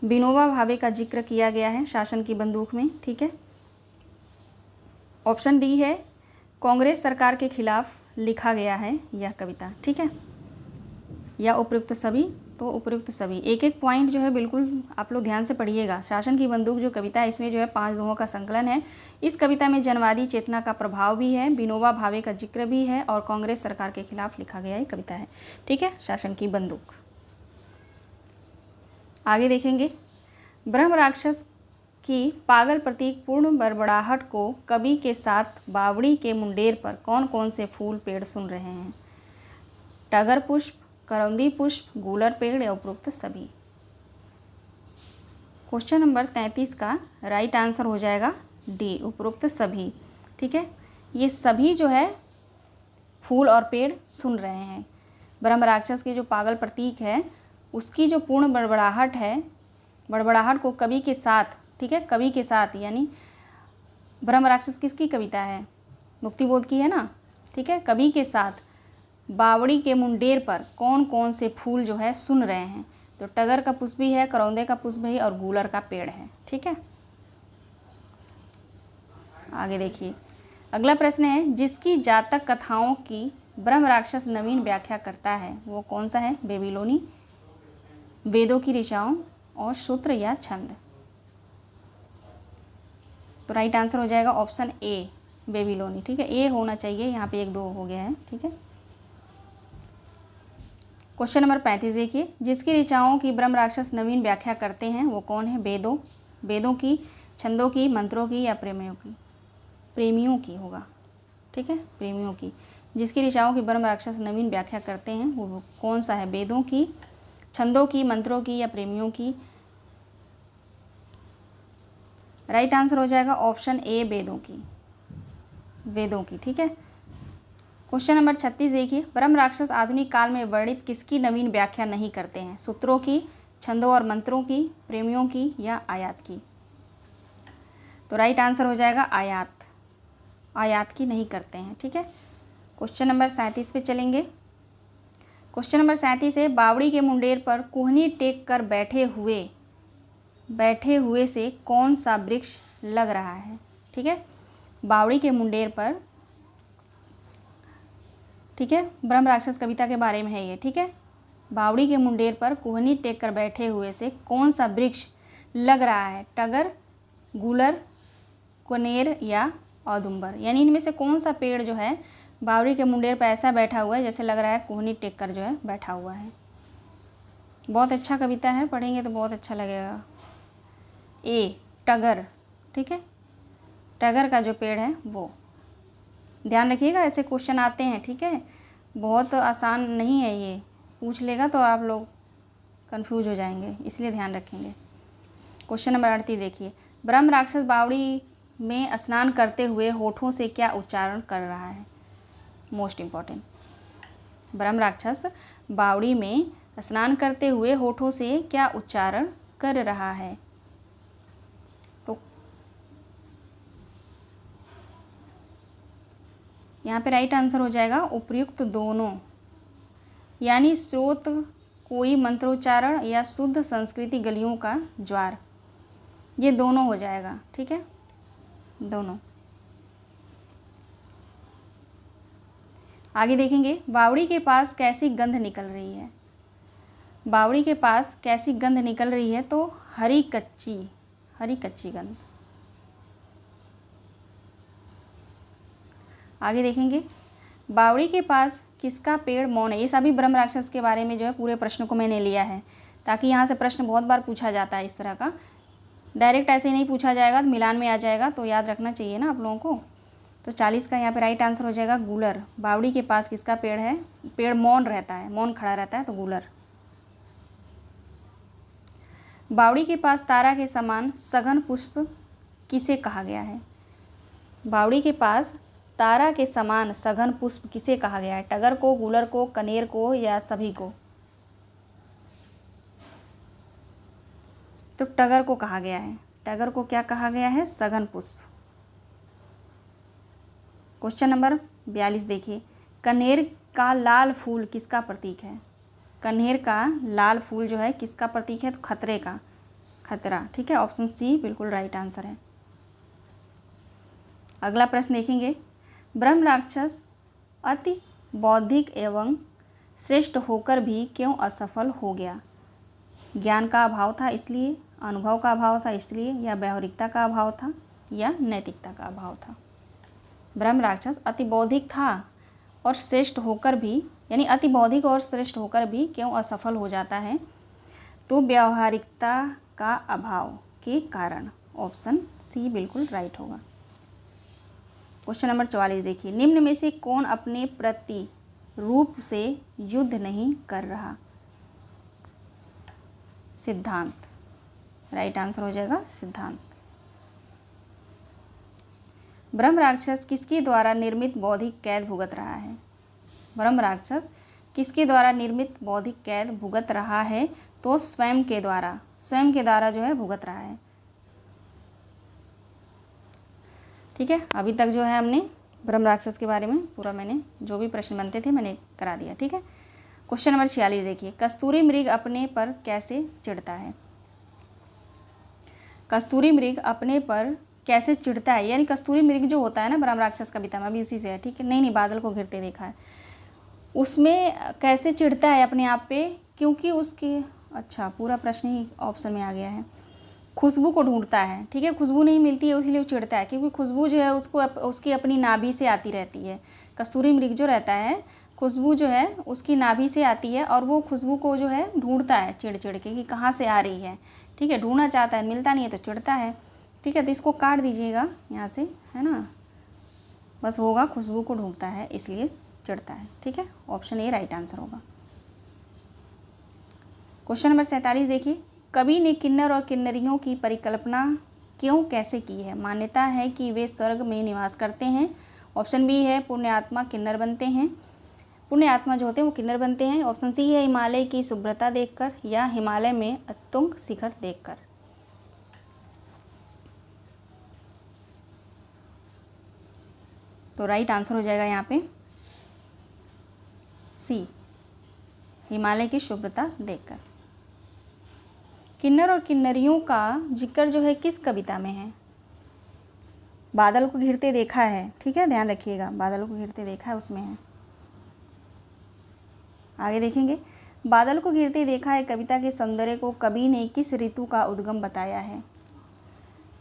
विनोबा भावे का जिक्र किया गया है शासन की बंदूक में, ठीक है। ऑप्शन डी है, कांग्रेस सरकार के खिलाफ लिखा गया है यह कविता, ठीक है, या उपयुक्त सभी, तो उपयुक्त सभी। एक एक पॉइंट जो है बिल्कुल आप लोग ध्यान से पढ़िएगा। शासन की बंदूक जो कविता है इसमें जो है 5 दोहों का संकलन है। इस कविता में जनवादी चेतना का प्रभाव भी है, विनोबा भावे का जिक्र भी है और कांग्रेस सरकार के खिलाफ लिखा गया ये कविता है, ठीक है, शासन की बंदूक। आगे देखेंगे, ब्रह्म राक्षस की पागल प्रतीक पूर्ण बड़बड़ाहट को कवि के साथ बावड़ी के मुंडेर पर कौन कौन से फूल पेड़ सुन रहे हैं? टगर पुष्प, करौंदी पुष्प, गूलर पेड़ या उपरोक्त सभी। क्वेश्चन नंबर 33 का राइट आंसर हो जाएगा डी, उपरोक्त सभी, ठीक है। ये सभी जो है फूल और पेड़ सुन रहे हैं। ब्रह्म राक्षस के जो पागल प्रतीक है उसकी जो पूर्ण बड़बड़ाहट है, बड़बड़ाहट को कवि के साथ, ठीक है, कवि के साथ, यानी ब्रह्म राक्षस किसकी कविता है? मुक्तिबोध की है ना, ठीक है। कवि के साथ बावड़ी के मुंडेर पर कौन कौन से फूल जो है सुन रहे हैं? तो टगर का पुष्प भी है, करौंदे का पुष्प भी और गूलर का पेड़ है, ठीक है। आगे देखिए, अगला प्रश्न है, जिसकी जातक कथाओं की ब्रह्म राक्षस नवीन व्याख्या करता है वो कौन सा है? बेबीलोनी, वेदों की ऋचाओं और सूत्र या छंद। तो राइट आंसर हो जाएगा ऑप्शन ए, बेबीलोनी, ठीक है। ए होना चाहिए, यहाँ पे 1 2 हो गया है, ठीक है। क्वेश्चन नंबर 35 देखिए, जिसकी ऋचाओं की ब्रह्म राक्षस नवीन व्याख्या करते हैं वो कौन है? वेदों की, छंदों की, मंत्रों की या प्रेमियों की होगा, ठीक है, प्रेमियों की। जिसकी ऋचाओं की ब्रह्म राक्षस नवीन व्याख्या करते हैं वो कौन सा है? वेदों की, छंदों की, मंत्रों की या प्रेमियों की। राइट आंसर हो जाएगा ऑप्शन ए, वेदों की, ठीक है। क्वेश्चन नंबर 36 देखिए, ब्रह्म राक्षस आधुनिक काल में वर्णित किसकी नवीन व्याख्या नहीं करते हैं? सूत्रों की, छंदों और मंत्रों की, प्रेमियों की या आयात की। तो राइट आंसर हो जाएगा आयात की नहीं करते हैं, ठीक है। क्वेश्चन नंबर 37 पे चलेंगे। क्वेश्चन नंबर 37 है, बावड़ी के मुंडेर पर कुहनी टेक कर बैठे हुए से कौन सा वृक्ष लग रहा है? ठीक है, बावड़ी के मुंडेर पर, ठीक है, ब्रह्म राक्षस कविता के बारे में है ये, ठीक है। बावड़ी के मुंडेर पर कुहनी टेक कर बैठे हुए से कौन सा वृक्ष लग रहा है? टगर, गूलर, कनेर या औदुंबर। यानी इनमें से कौन सा पेड़ जो है बावड़ी के मुंडेर पर ऐसा बैठा हुआ है जैसे लग रहा है कुहनी टेक कर जो है बैठा हुआ है। बहुत अच्छा कविता है, पढ़ेंगे तो बहुत अच्छा लगेगा। ए, टगर, ठीक है, टगर का जो पेड़ है वो। ध्यान रखिएगा, ऐसे क्वेश्चन आते हैं, ठीक है, बहुत आसान नहीं है ये, पूछ लेगा तो आप लोग कंफ्यूज हो जाएंगे, इसलिए ध्यान रखेंगे। क्वेश्चन नंबर 38 देखिए, ब्रह्म राक्षस बावड़ी में स्नान करते हुए होठों से क्या उच्चारण कर रहा है? मोस्ट इम्पॉर्टेंट, ब्रह्म राक्षस बावड़ी में स्नान करते हुए होठों से क्या उच्चारण कर रहा है? तो यहाँ पे राइट आंसर हो जाएगा उपर्युक्त दोनों, यानी स्रोत कोई मंत्रोच्चारण या शुद्ध संस्कृति गलियों का ज्वार, ये दोनों हो जाएगा, ठीक है, दोनों। आगे देखेंगे, बावड़ी के पास कैसी गंध निकल रही है? बावड़ी के पास कैसी गंध निकल रही है? तो हरी कच्ची गंध। आगे देखेंगे, बावड़ी के पास किसका पेड़ मौन है? ये सभी ब्रह्म राक्षस के बारे में जो है पूरे प्रश्न को मैंने लिया है, ताकि यहाँ से प्रश्न बहुत बार पूछा जाता है इस तरह का, डायरेक्ट ऐसे ही नहीं पूछा जाएगा, तो मिलान में आ जाएगा, तो याद रखना चाहिए ना आप लोगों को। तो 40 का यहाँ पे राइट आंसर हो जाएगा गूलर। बावड़ी के पास किसका पेड़ है? पेड़ मौन रहता है, मौन खड़ा रहता है, तो गूलर। बावड़ी के पास तारा के समान सघन पुष्प किसे कहा गया है? बावड़ी के पास तारा के समान सघन पुष्प किसे कहा गया है? टगर को, गूलर को, कनेर को या सभी को? तो टगर को कहा गया है, टगर को क्या कहा गया है? सघन पुष्प। क्वेश्चन नंबर 42 देखिए, कनेर का लाल फूल किसका प्रतीक है? कनेर का लाल फूल जो है किसका प्रतीक है? तो खतरे का, खतरा। ठीक है, ऑप्शन सी बिल्कुल राइट आंसर है। अगला प्रश्न देखेंगे, ब्रह्म राक्षस अति बौद्धिक एवं श्रेष्ठ होकर भी क्यों असफल हो गया? ज्ञान का अभाव था इसलिए, अनुभव का अभाव था इसलिए, या व्यावहारिकता का अभाव था, या नैतिकता का अभाव था? ब्रह्म राक्षस अति बौद्धिक था और श्रेष्ठ होकर भी, यानी अति बौद्धिक और श्रेष्ठ होकर भी क्यों असफल हो जाता है? तो व्यावहारिकता का अभाव के कारण। ऑप्शन सी बिल्कुल राइट होगा। क्वेश्चन नंबर 44 देखिए, निम्न में से कौन अपने प्रति रूप से युद्ध नहीं कर रहा? सिद्धांत। राइट आंसर हो जाएगा सिद्धांत। ब्रह्म राक्षस किसके द्वारा निर्मित बौद्धिक कैद भुगत रहा है? ब्रह्म राक्षस किसके द्वारा निर्मित बौद्धिक कैद भुगत रहा है? तो स्वयं के द्वारा जो है भुगत रहा है। ठीक है, अभी तक जो है हमने ब्रह्म राक्षस के बारे में पूरा, मैंने जो भी प्रश्न बनते थे मैंने करा दिया। ठीक है, क्वेश्चन नंबर 46 देखिए, कस्तूरी मृग अपने पर कैसे चिढ़ता है? कस्तूरी मृग अपने पर कैसे चिढ़ता है? यानी कस्तूरी मृग जो होता है ना ब्रह्म राक्षस कविता में, अभी उसी से है। ठीक है, नहीं बादल को घिरते देखा है, उसमें कैसे चिढ़ता है अपने आप पे? क्योंकि उसकी, अच्छा पूरा प्रश्न ही ऑप्शन में आ गया है। खुशबू को ढूंढता है। ठीक है, खुशबू नहीं मिलती है इसलिए वो चिढ़ता है, क्योंकि खुशबू जो है उसको उसकी अपनी नाभि से आती रहती है। कस्तूरी मृग जो रहता है, खुशबू जो है उसकी नाभि से आती है और वो खुशबू को जो है ढूंढता है चिड़ चिड़ के कि कहाँ से आ रही है। ठीक है, ढूंढना चाहता है, मिलता नहीं है तो चिढ़ता है। ठीक है, तो इसको काट दीजिएगा यहाँ से, है ना, बस होगा खुशबू को ढूंढता है इसलिए चिढ़ता है। ठीक है, ऑप्शन ए राइट आंसर होगा। क्वेश्चन नंबर 47 देखिए, कवि ने किन्नर और किन्नरियों की परिकल्पना क्यों कैसे की है? मान्यता है कि वे स्वर्ग में निवास करते हैं। ऑप्शन बी है पुण्यात्मा किन्नर बनते हैं, पुण्य आत्मा जो होते हैं वो किन्नर बनते हैं। ऑप्शन सी है हिमालय की शुभ्रता देखकर, या हिमालय में अत्तुंग शिखर देखकर। तो राइट आंसर हो जाएगा यहाँ पे सी, हिमालय की शुभ्रता देखकर। किन्नर और किन्नरियों का जिक्र जो है किस कविता में है? बादल को घिरते देखा है। ठीक है, ध्यान रखिएगा, बादल को घिरते देखा है उसमें है। आगे देखेंगे, बादल को घिरते देखा है कविता के सौंदर्य को कवि ने किस ऋतु का उद्गम बताया है?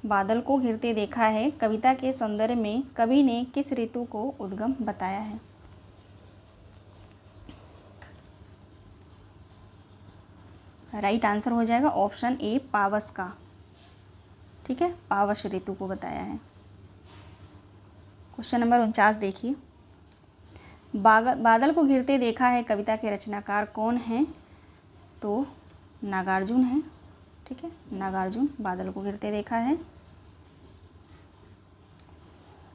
बादल को घिरते देखा है कविता के सौंदर्य में कवि ने किस ऋतु को उद्गम बताया है? राइट आंसर हो जाएगा ऑप्शन ए पावस का। ठीक है, पावस ऋतु को बताया है। क्वेश्चन नंबर 49 देखिए, बादल को घिरते देखा है कविता के रचनाकार कौन हैं? तो नागार्जुन है। ठीक है, नागार्जुन बादल को घिरते देखा है।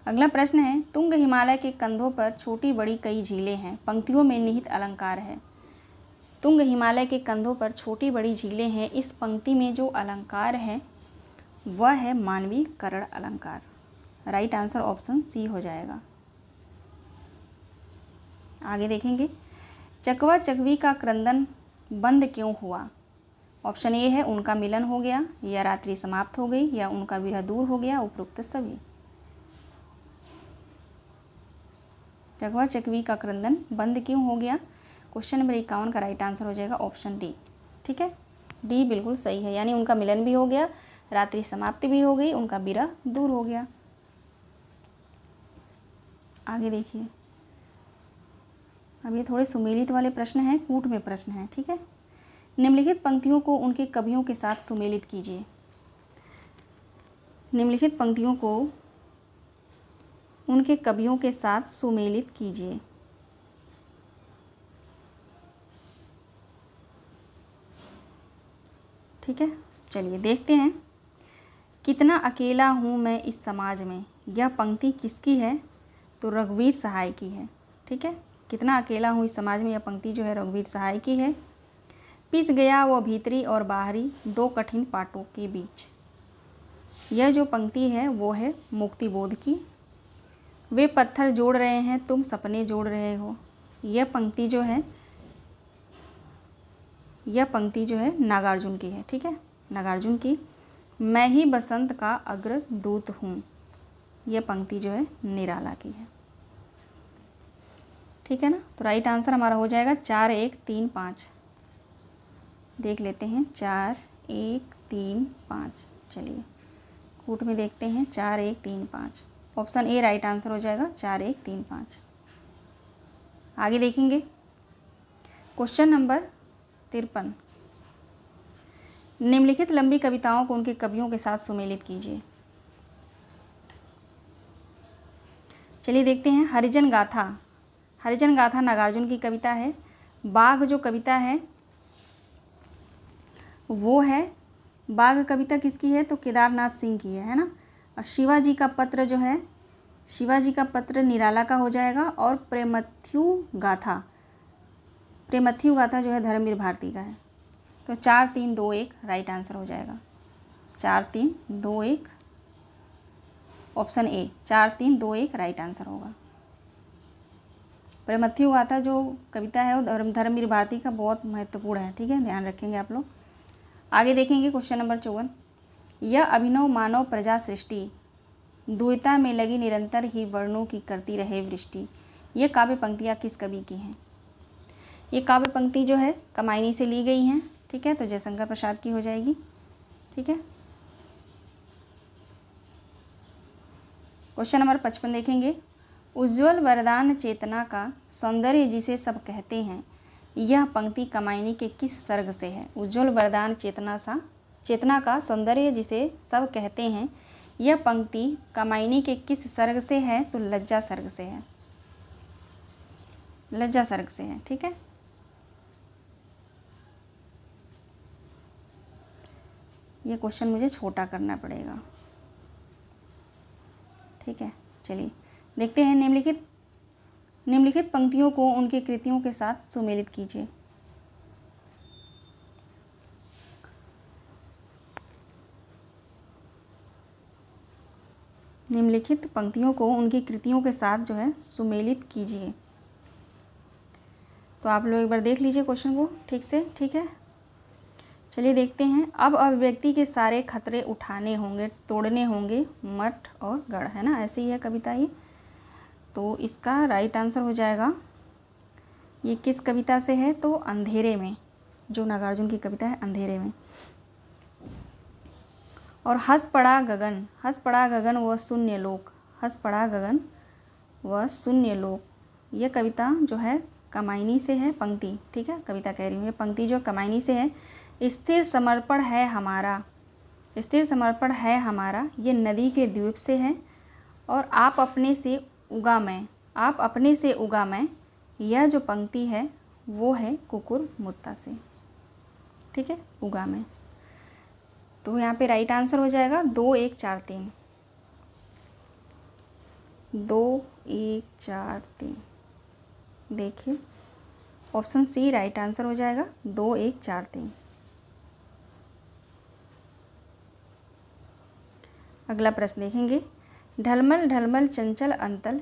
अगला प्रश्न है, तुंग हिमालय के कंधों पर छोटी बड़ी कई झीलें हैं, पंक्तियों में निहित अलंकार है। तुंग हिमालय के कंधों पर छोटी बड़ी झीलें हैं, इस पंक्ति में जो अलंकार है वह है मानवीय करण अलंकार। राइट आंसर ऑप्शन सी हो जाएगा। आगे देखेंगे, चकवा चकवी का क्रंदन बंद क्यों हुआ? ऑप्शन ए है उनका मिलन हो गया, या रात्रि समाप्त हो गई, या उनका विरह दूर हो गया, उपरोक्त सभी। चकवा चकवी का क्रंदन बंद क्यों हो गया? क्वेश्चन नंबर 51 का राइट आंसर हो जाएगा ऑप्शन डी। ठीक है, डी बिल्कुल सही है, यानी उनका मिलन भी हो गया, रात्रि समाप्ति भी हो गई, उनका विरह दूर हो गया। आगे देखिए, अब ये थोड़े सुमेलित वाले प्रश्न हैं, कूट में प्रश्न हैं। ठीक है, निम्नलिखित पंक्तियों को उनके कवियों के साथ सुमेलित कीजिए। निम्नलिखित पंक्तियों को उनके कवियों के साथ सुमेलित कीजिए। ठीक है, चलिए देखते हैं। कितना अकेला हूँ मैं इस समाज में, यह पंक्ति किसकी है? तो रघुवीर सहाय की है। ठीक है, कितना अकेला हूँ इस समाज में, यह पंक्ति जो है रघुवीर सहाय की है। पिस गया वो भीतरी और बाहरी दो कठिन पाटों के बीच। यह जो पंक्ति है वो है मुक्ति बोध की। वे पत्थर जोड़ रहे हैं, तुम सपने जोड़ रहे हो। यह पंक्ति जो है नागार्जुन की है, ठीक है, नागार्जुन की। मैं ही बसंत का अग्रदूत हूँ, यह पंक्ति जो है निराला की है, ठीक है ना। तो राइट आंसर हमारा हो जाएगा 4 1 3 5। देख लेते हैं 4 1 3 5। चलिए कूट में देखते हैं 4 1 3 5। ऑप्शन ए राइट आंसर हो जाएगा 4 1 3 5। आगे देखेंगे क्वेश्चन नंबर 53। निम्नलिखित लंबी कविताओं को उनके कवियों के साथ सुमेलित कीजिए। चलिए देखते हैं हरिजन गाथा। हरिजन गाथा नागार्जुन की कविता है। बाघ जो कविता है वो है, बाघ कविता किसकी है, तो केदारनाथ सिंह की है ना। और शिवाजी का पत्र जो है, शिवाजी का पत्र निराला का हो जाएगा। और प्रेमथ्यु गाथा जो है धर्मवीर भारती का है। तो 4 3 2 1 राइट आंसर हो जाएगा। 4 3 2 1 ऑप्शन ए 4 3 2 1 राइट आंसर होगा। प्रेमथ्यु गाथा जो कविता है वो धर्मवीर भारती का बहुत महत्वपूर्ण है, ठीक है, ध्यान रखेंगे आप लोग। आगे देखेंगे क्वेश्चन नंबर 54। यह अभिनव मानव प्रजा सृष्टि द्वैता में लगी निरंतर ही वर्णों की करती रहे वृष्टि। ये काव्य पंक्तियाँ किस कवि की हैं। ये काव्य पंक्ति जो है कमायनी से ली गई हैं, ठीक है, तो जयशंकर प्रसाद की हो जाएगी, ठीक है। क्वेश्चन नंबर 55 देखेंगे। उज्ज्वल वरदान चेतना का सौंदर्य जिसे सब कहते हैं, यह पंक्ति कमायनी के किस सर्ग से है। उज्ज्वल वरदान चेतना का सौंदर्य जिसे सब कहते हैं, यह पंक्ति कमायनी के किस सर्ग से है, तो लज्जा सर्ग से है, लज्जा सर्ग से है, ठीक है। यह क्वेश्चन मुझे छोटा करना पड़ेगा, ठीक है। चलिए देखते हैं निम्नलिखित पंक्तियों को उनकी कृतियों के साथ सुमेलित कीजिए। निम्नलिखित पंक्तियों को उनकी कृतियों के साथ जो है सुमेलित कीजिए। तो आप लोग एक बार देख लीजिए क्वेश्चन को ठीक से, ठीक है। चलिए देखते हैं। अब अभिव्यक्ति के सारे खतरे उठाने होंगे, तोड़ने होंगे मठ और गढ़, है ना, ऐसे ही है कविता ये। तो इसका राइट आंसर हो जाएगा, ये किस कविता से है, तो अंधेरे में, जो नागार्जुन की कविता है अंधेरे में। और हंस पड़ा गगन व शून्य लोक, हंस पड़ा गगन व शून्य लोक, यह कविता जो है कमायनी से है पंक्ति, ठीक है, कविता कह रही हूँ, ये पंक्ति जो कमायनी से है। स्थिर समर्पण है हमारा, ये नदी के द्वीप से है। और आप अपने से उगा मैं, यह जो पंक्ति है वो है कुकुर मुत्ता से, ठीक है, उगा मैं। तो यहाँ पे राइट आंसर हो जाएगा 2 1 4 3, 2 1 4 3। देखिए ऑप्शन सी राइट आंसर हो जाएगा 2 1 4 3। अगला प्रश्न देखेंगे। ढलमल ढलमल चंचल अंतल,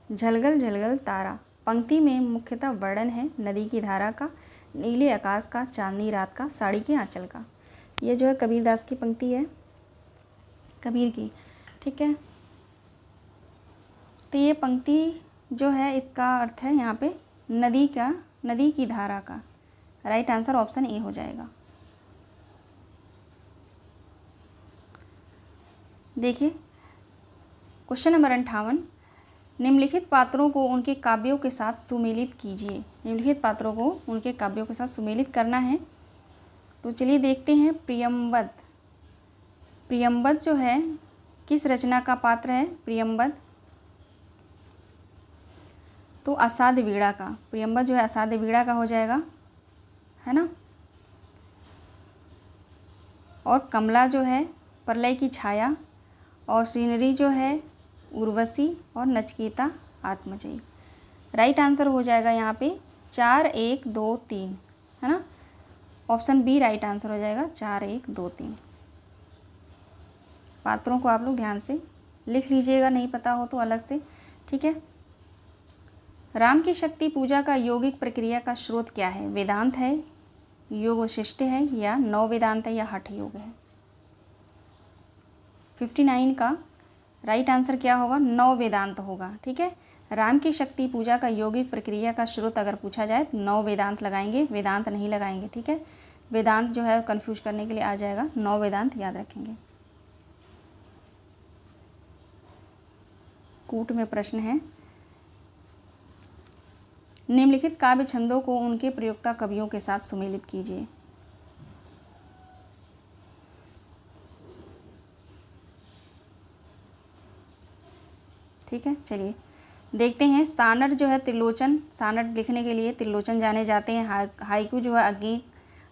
झलगल झलगल तारा, पंक्ति में मुख्यतः वर्णन है नदी की धारा का, नीले आकाश का, चांदनी रात का, साड़ी के आंचल का। ये जो है कबीरदास की पंक्ति है, कबीर की, ठीक है। तो ये पंक्ति जो है इसका अर्थ है यहाँ पे नदी की धारा का। राइट आंसर ऑप्शन ए हो जाएगा। देखिए क्वेश्चन नंबर 58। निम्नलिखित पात्रों को उनके काव्यों के साथ सुमेलित कीजिए। निम्नलिखित पात्रों को उनके काव्यों के साथ सुमेलित करना है। तो चलिए देखते हैं। प्रियंवद जो है किस रचना का पात्र है। प्रियंवद तो असाध्य वीणा का, प्रियंवद जो है असाध्य वीणा का हो जाएगा, है ना। और कमला जो है प्रलय की छाया, और सीनरी जो है उर्वशी, और नचकेता आत्मजयी। राइट आंसर हो जाएगा यहाँ पे 4 1 2 3, है ना। ऑप्शन बी राइट आंसर हो जाएगा 4 1 2 3। पात्रों को आप लोग ध्यान से लिख लीजिएगा, नहीं पता हो तो अलग से, ठीक है। राम की शक्ति पूजा का यौगिक प्रक्रिया का स्रोत क्या है? वेदांत है, योग वशिष्ठ है, या नव वेदांत है, या हठ योग है? 59 का राइट आंसर क्या होगा? नव वेदांत होगा, ठीक है। राम की शक्ति पूजा का यौगिक प्रक्रिया का स्रोत अगर पूछा जाए तो नव वेदांत लगाएंगे, वेदांत नहीं लगाएंगे, ठीक है। वेदांत जो है कंफ्यूज करने के लिए आ जाएगा, नव वेदांत याद रखेंगे। कूट में प्रश्न है, निम्नलिखित काव्य छंदों को उनके प्रयोक्ता कवियों के साथ सुमेलित कीजिए। ठीक है, चलिए देखते हैं। सानड जो है त्रिलोचन, सानड लिखने के लिए त्रिलोचन जाने जाते हैं। हाइकू जो है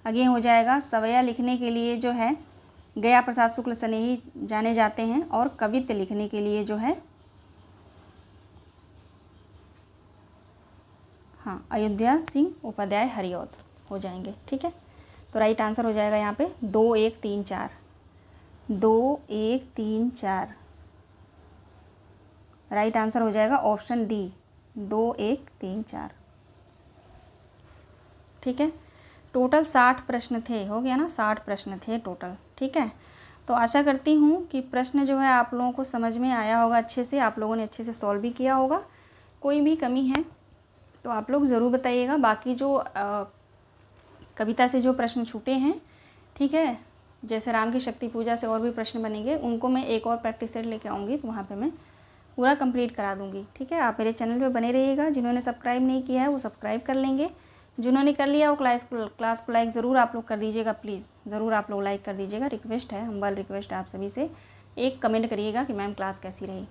अगे हो जाएगा। सवैया लिखने के लिए जो है गया प्रसाद शुक्ल स्नेही जाने जाते हैं, और कवित्त लिखने के लिए जो है हाँ अयोध्या सिंह उपाध्याय हरिऔध हो जाएंगे, ठीक है। तो राइट आंसर हो जाएगा यहाँ पे 2 1 3 4, 2 1 3 4। राइट आंसर हो जाएगा ऑप्शन डी, 2 1 3 4, ठीक है। टोटल 60 प्रश्न थे, हो गया ना, 60 प्रश्न थे टोटल, ठीक है। तो आशा करती हूँ कि प्रश्न जो है आप लोगों को समझ में आया होगा अच्छे से, आप लोगों ने अच्छे से सॉल्व भी किया होगा। कोई भी कमी है तो आप लोग ज़रूर बताइएगा। बाकी जो कविता से जो प्रश्न छूटे हैं, ठीक है, जैसे राम की शक्ति पूजा से और भी प्रश्न बनेंगे, उनको मैं एक और प्रैक्टिस सेट लेके आऊँगी, तो वहाँ पे मैं पूरा कंप्लीट करा दूँगी, ठीक है। आप मेरे चैनल पे बने रहिएगा। जिन्होंने सब्सक्राइब नहीं किया है वो सब्सक्राइब कर लेंगे, जिन्होंने कर लिया वो क्लास को लाइक ज़रूर आप लोग कर दीजिएगा, प्लीज़ ज़रूर आप लोग लाइक कर दीजिएगा। रिक्वेस्ट है, हम्बल रिक्वेस्ट है आप सभी से। एक कमेंट करिएगा कि मैम क्लास कैसी रही,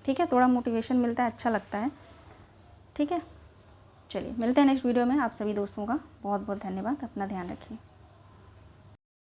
ठीक है। थोड़ा मोटिवेशन मिलता है, अच्छा लगता है, ठीक है। चलिए मिलते हैं नेक्स्ट वीडियो में। आप सभी दोस्तों का बहुत बहुत धन्यवाद। अपना ध्यान रखिए।